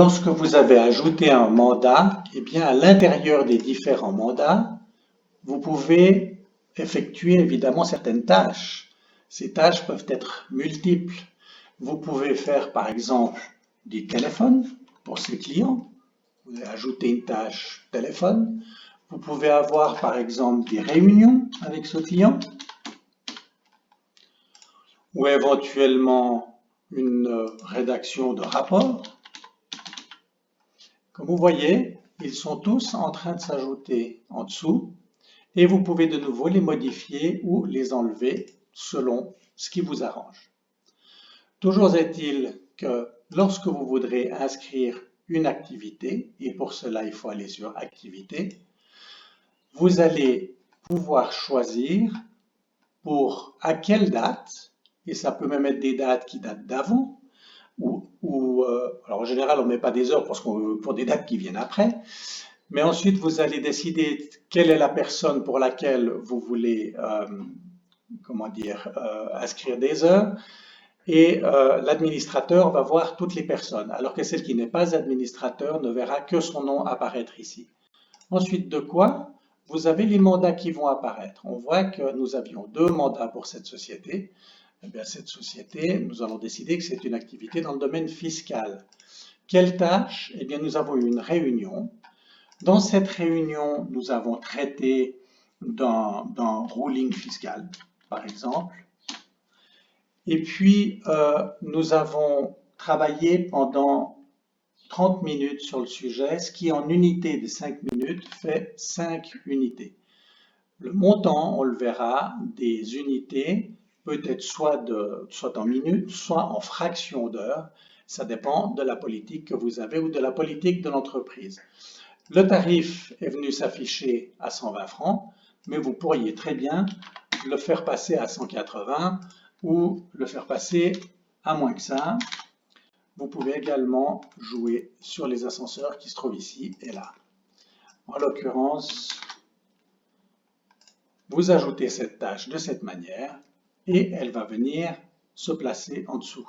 Lorsque vous avez ajouté un mandat, eh bien, à l'intérieur des différents mandats, vous pouvez effectuer évidemment certaines tâches. Ces tâches peuvent être multiples. Vous pouvez faire par exemple des téléphones pour ses clients. Vous allez ajouter une tâche téléphone. Vous pouvez avoir par exemple des réunions avec ce client ou éventuellement une rédaction de rapport. Comme vous voyez, ils sont tous en train de s'ajouter en dessous et vous pouvez de nouveau les modifier ou les enlever selon ce qui vous arrange. Toujours est-il que lorsque vous voudrez inscrire une activité, et pour cela il faut aller sur Activité, vous allez pouvoir choisir pour à quelle date, et ça peut même être des dates qui datent d'avant, alors en général on ne met pas des heures pour des dates qui viennent après, mais ensuite vous allez décider quelle est la personne pour laquelle vous voulez inscrire des heures, et l'administrateur va voir toutes les personnes, alors que celle qui n'est pas administrateur ne verra que son nom apparaître ici. Ensuite de quoi, vous avez les mandats qui vont apparaître. On voit que nous avions 2 mandats pour cette société. Eh bien, cette société, nous allons décider que c'est une activité dans le domaine fiscal. Quelle tâche? Eh bien, nous avons eu une réunion. Dans cette réunion, nous avons traité d'un ruling fiscal, par exemple. Et puis, nous avons travaillé pendant 30 minutes sur le sujet, ce qui en unité de 5 minutes fait 5 unités. Le montant, on le verra, des unités peut être soit en minutes, soit en fractions d'heures. Ça dépend de la politique que vous avez ou de la politique de l'entreprise. Le tarif est venu s'afficher à 120 francs, mais vous pourriez très bien le faire passer à 180 ou le faire passer à moins que ça. Vous pouvez également jouer sur les ascenseurs qui se trouvent ici et là. En l'occurrence, vous ajoutez cette tâche de cette manière et elle va venir se placer en dessous.